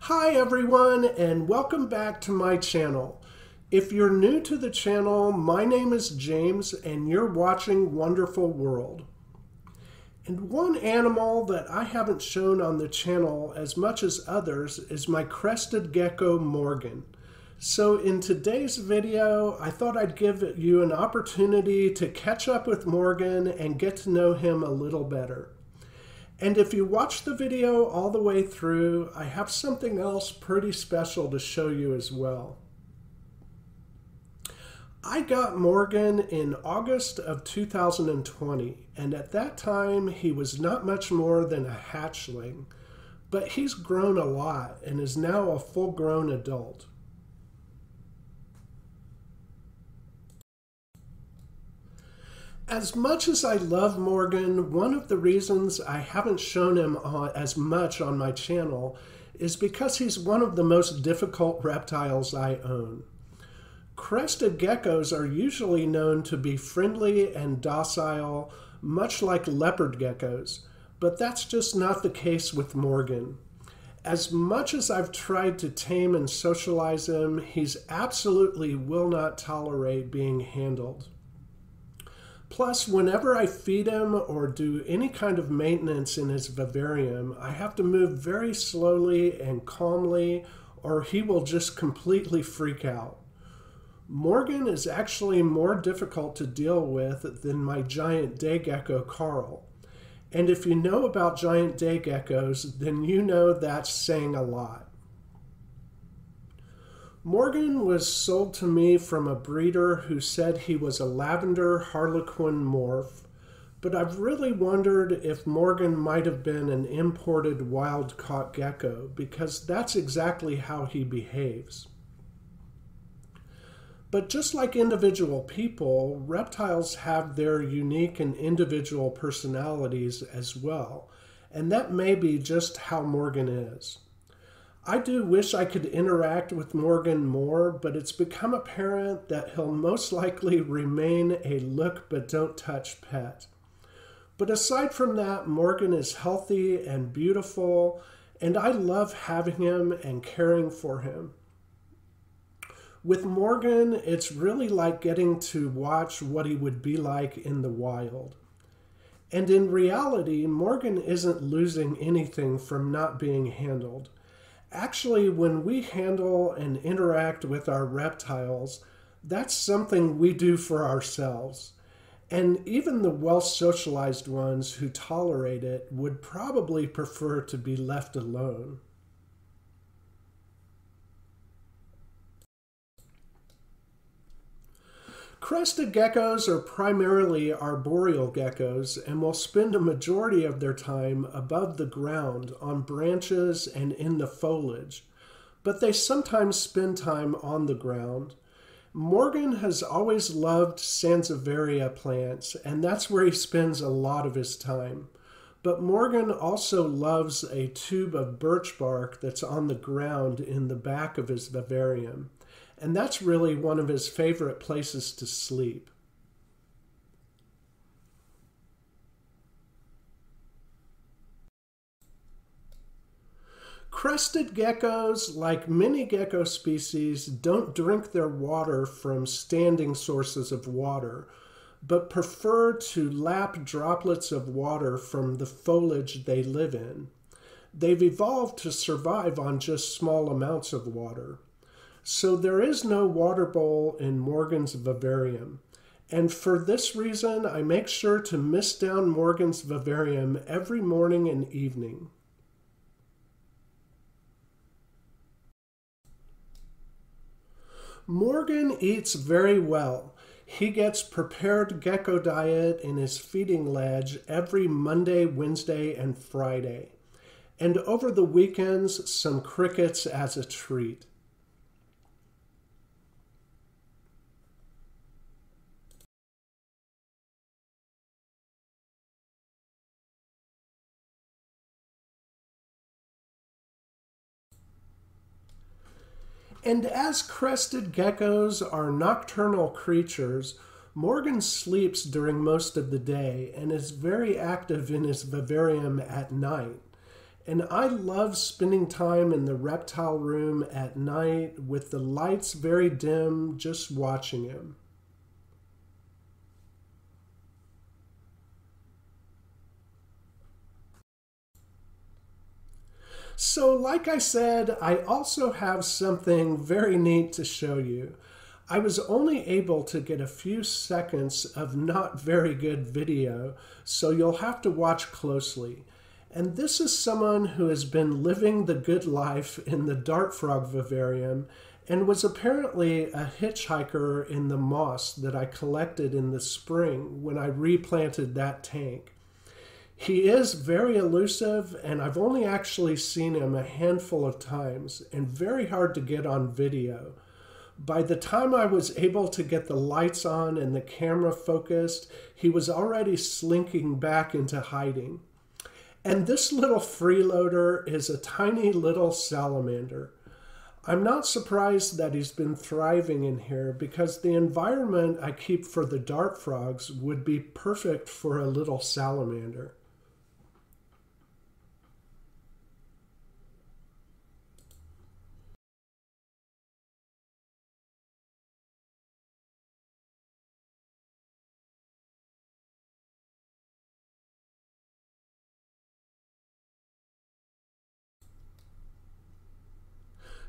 Hi everyone, and welcome back to my channel. If you're new to the channel, my name is James and you're watching Wonderful World. And one animal that I haven't shown on the channel as much as others is my crested gecko Morgan. So in today's video, I thought I'd give you an opportunity to catch up with Morgan and get to know him a little better. And if you watch the video all the way through, I have something else pretty special to show you as well. I got Morgan in August of 2020, and at that time he was not much more than a hatchling, but he's grown a lot and is now a full-grown adult. As much as I love Morgan, one of the reasons I haven't shown him as much on my channel is because he's one of the most difficult reptiles I own. Crested geckos are usually known to be friendly and docile, much like leopard geckos, but that's just not the case with Morgan. As much as I've tried to tame and socialize him, he's absolutely will not tolerate being handled. Plus, whenever I feed him or do any kind of maintenance in his vivarium, I have to move very slowly and calmly, or he will just completely freak out. Morgan is actually more difficult to deal with than my giant day gecko Carl. And if you know about giant day geckos, then you know that's saying a lot. Morgan was sold to me from a breeder who said he was a lavender harlequin morph, but I've really wondered if Morgan might have been an imported wild-caught gecko, because that's exactly how he behaves. But just like individual people, reptiles have their unique and individual personalities as well, and that may be just how Morgan is. I do wish I could interact with Morgan more, but it's become apparent that he'll most likely remain a look but don't touch pet. But aside from that, Morgan is healthy and beautiful, and I love having him and caring for him. With Morgan, it's really like getting to watch what he would be like in the wild. And in reality, Morgan isn't losing anything from not being handled. Actually, when we handle and interact with our reptiles, that's something we do for ourselves. And even the well-socialized ones who tolerate it would probably prefer to be left alone. Crested geckos are primarily arboreal geckos and will spend a majority of their time above the ground on branches and in the foliage, but they sometimes spend time on the ground. Morgan has always loved Sansevieria plants, and that's where he spends a lot of his time. But Morgan also loves a tube of birch bark that's on the ground in the back of his vivarium. And that's really one of his favorite places to sleep. Crested geckos, like many gecko species, don't drink their water from standing sources of water, but prefer to lap droplets of water from the foliage they live in. They've evolved to survive on just small amounts of water. So there is no water bowl in Morgan's vivarium. And for this reason, I make sure to mist down Morgan's vivarium every morning and evening. Morgan eats very well. He gets prepared gecko diet in his feeding ledge every Monday, Wednesday, and Friday. And over the weekends, some crickets as a treat. And as crested geckos are nocturnal creatures, Morgan sleeps during most of the day and is very active in his vivarium at night. And I love spending time in the reptile room at night with the lights very dim, just watching him. So, like I said, I also have something very neat to show you. I was only able to get a few seconds of not very good video, so you'll have to watch closely. And this is someone who has been living the good life in the dart frog vivarium and was apparently a hitchhiker in the moss that I collected in the spring when I replanted that tank. He is very elusive, and I've only actually seen him a handful of times and very hard to get on video. By the time I was able to get the lights on and the camera focused, he was already slinking back into hiding. And this little freeloader is a tiny little salamander. I'm not surprised that he's been thriving in here because the environment I keep for the dart frogs would be perfect for a little salamander.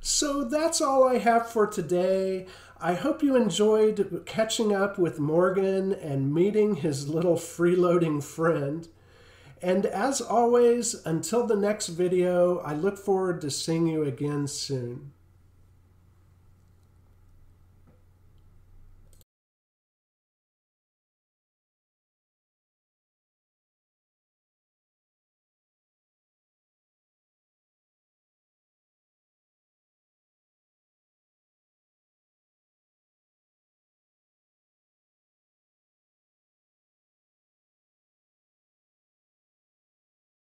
So that's all I have for today. I hope you enjoyed catching up with Morgan and meeting his little freeloading friend. And as always, until the next video, I look forward to seeing you again soon.